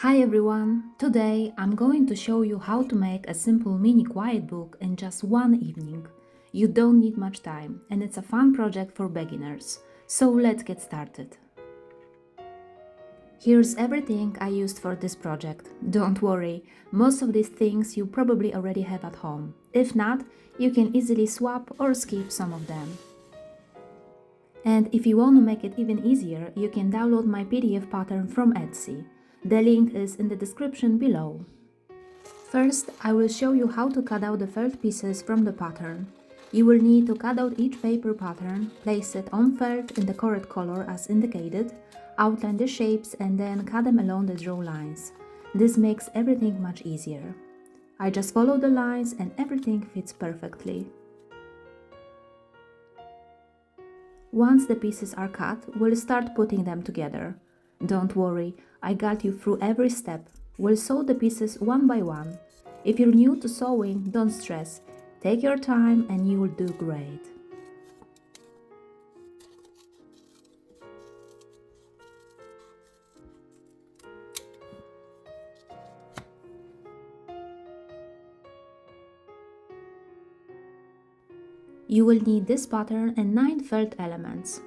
Hi everyone! Today I'm going to show you how to make a simple mini quiet book in just one evening. You don't need much time and it's a fun project for beginners. So let's get started. Here's everything I used for this project. Don't worry, most of these things you probably already have at home. If not, you can easily swap or skip some of them. And if you want to make it even easier, you can download my PDF pattern from Etsy. The link is in the description below. First, I will show you how to cut out the felt pieces from the pattern. You will need to cut out each paper pattern, place it on felt in the correct color as indicated, outline the shapes and then cut them along the draw lines. This makes everything much easier. I just follow the lines and everything fits perfectly. Once the pieces are cut, we'll start putting them together. Don't worry, I got you through every step. We'll sew the pieces one by one. If you're new to sewing, don't stress. Take your time and you will do great. You will need this pattern and 9 felt elements.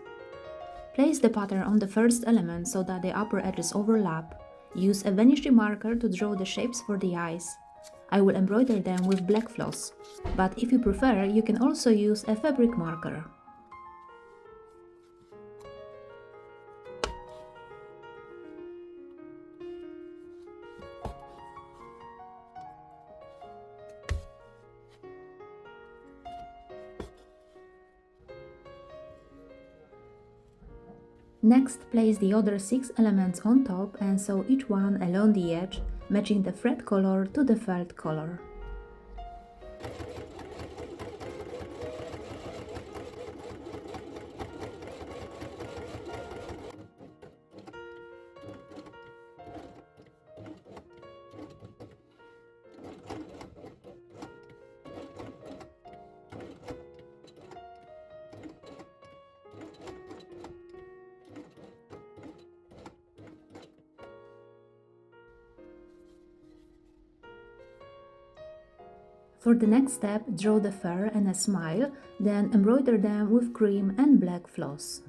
Place the pattern on the first element so that the upper edges overlap. Use a vanishing marker to draw the shapes for the eyes. I will embroider them with black floss, but if you prefer, you can also use a fabric marker. Next, place the other 6 elements on top and sew each one along the edge, matching the thread color to the felt color. For the next step, draw the fur and a smile, then embroider them with cream and black floss.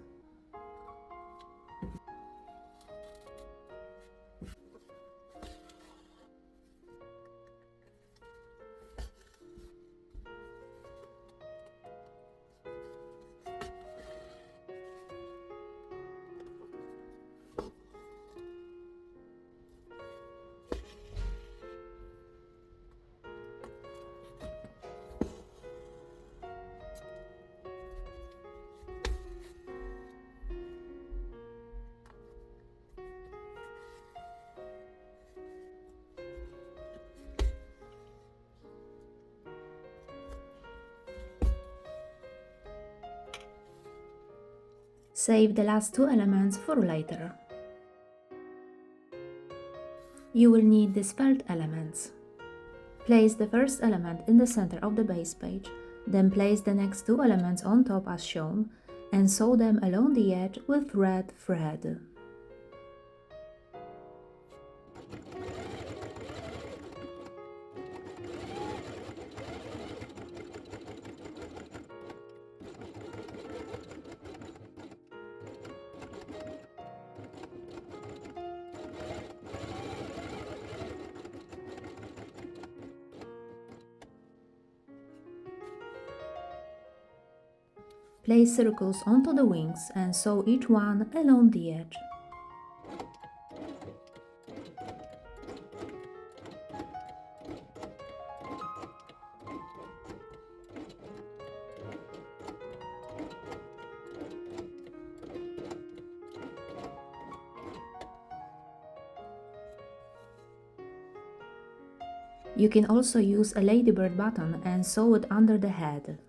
Save the last 2 elements for later. You will need these felt elements. Place the first element in the center of the base page, then place the next 2 elements on top as shown, and sew them along the edge with red thread. Place circles onto the wings and sew each one along the edge. You can also use a Ladybird button and sew it under the head.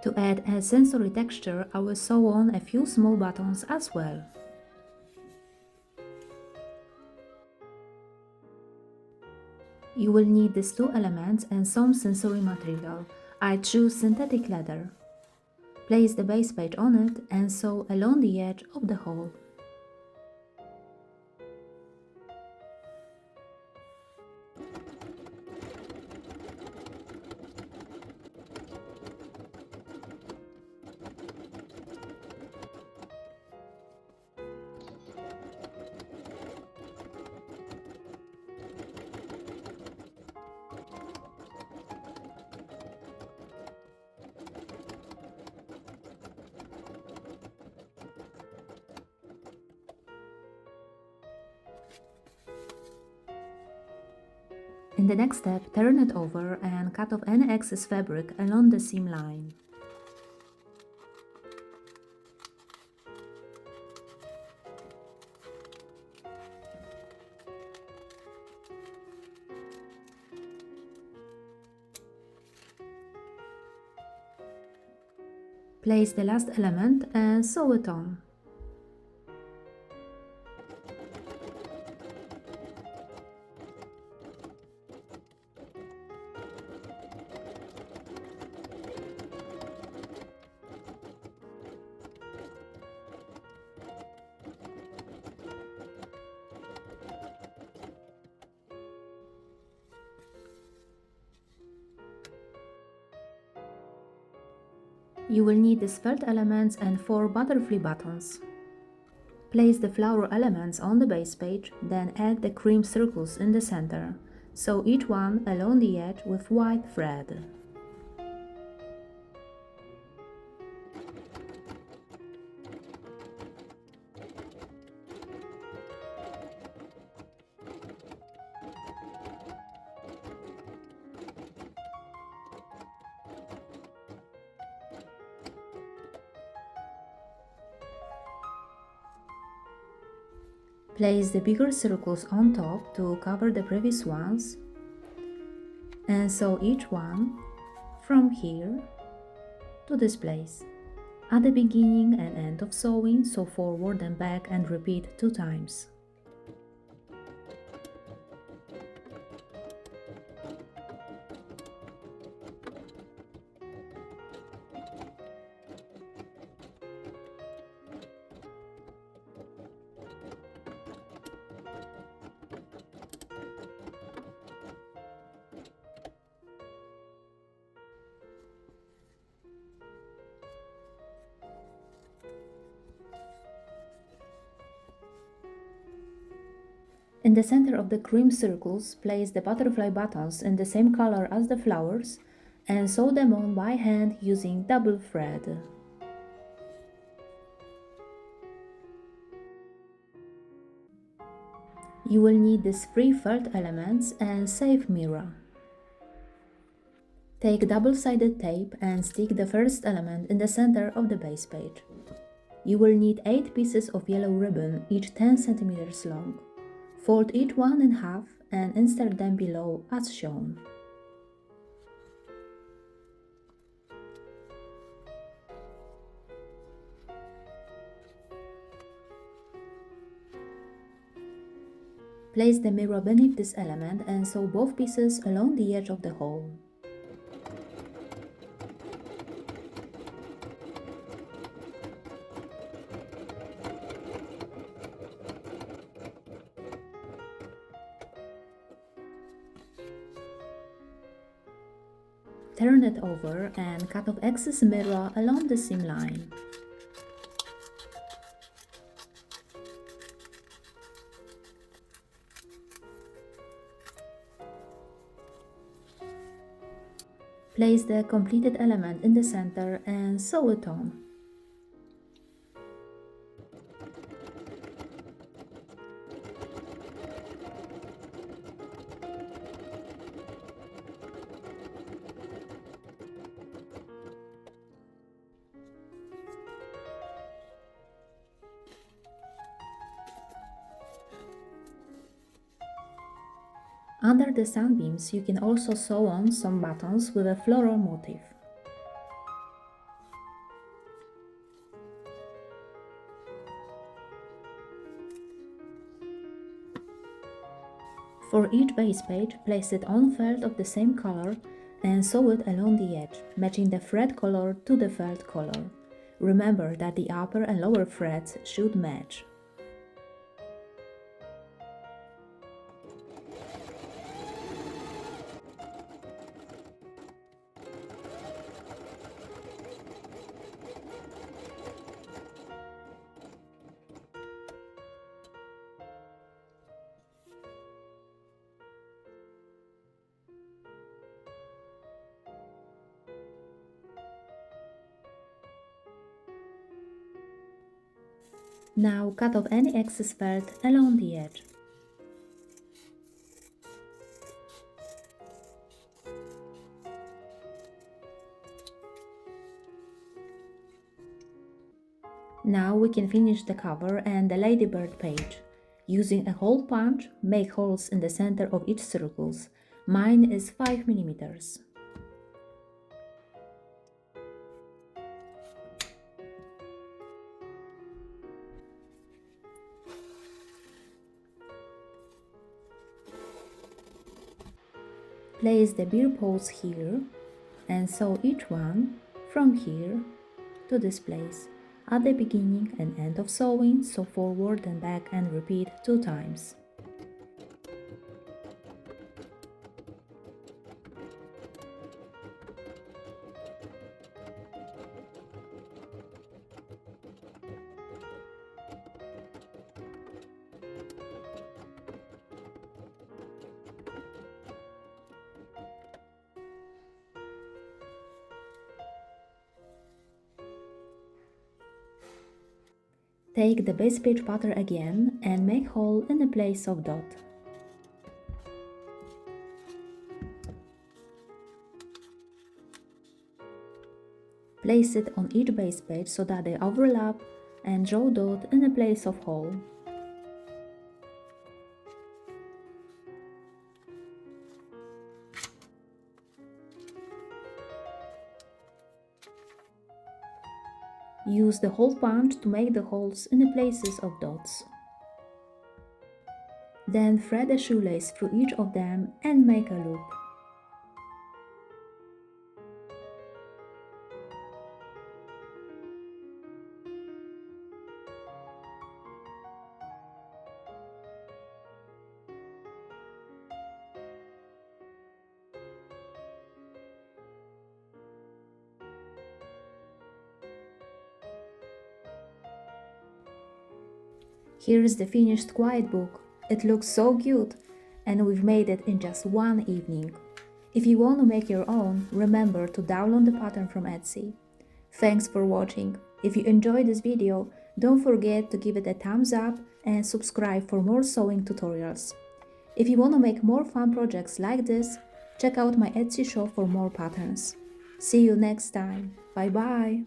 To add a sensory texture, I will sew on a few small buttons as well. You will need these 2 elements and some sensory material. I choose synthetic leather. Place the base page on it and sew along the edge of the hole. In the next step, turn it over and cut off any excess fabric along the seam line. Place the last element and sew it on. You will need the felt elements and 4 butterfly buttons. Place the flower elements on the base page, then add the cream circles in the center. Sew each one along the edge with white thread. Place the bigger circles on top to cover the previous ones and sew each one from here to this place. At the beginning and end of sewing, sew forward and back and repeat 2 times. In the center of the cream circles, place the butterfly buttons in the same color as the flowers and sew them on by hand using double thread. You will need these 3 felt elements and safe mirror. Take double-sided tape and stick the first element in the center of the base page. You will need 8 pieces of yellow ribbon, each 10 cm long. Fold each one in half and insert them below as shown. Place the mirror beneath this element and sew both pieces along the edge of the hole. Turn it over and cut off excess mirror along the seam line. Place the completed element in the center and sew it on. Under the sunbeams, you can also sew on some buttons with a floral motif. For each base page, place it on felt of the same color and sew it along the edge, matching the thread color to the felt color. Remember that the upper and lower threads should match. Now cut off any excess felt along the edge. Now we can finish the cover and the Ladybird page. Using a hole punch, make holes in the center of each circles. Mine is 5 mm. Place the beer poles here and sew each one from here to this place. At the beginning and end of sewing, sew forward and back and repeat 2 times. Take the base page pattern again and make hole in the place of dot. Place it on each base page so that they overlap and draw dot in the place of hole. Use the hole punch to make the holes in the places of dots. Then thread a shoelace through each of them and make a loop. Here is the finished quiet book. It looks so cute, and we've made it in just one evening. If you want to make your own, remember to download the pattern from Etsy. Thanks for watching. If you enjoyed this video, don't forget to give it a thumbs up and subscribe for more sewing tutorials. If you want to make more fun projects like this, check out my Etsy shop for more patterns. See you next time. Bye bye!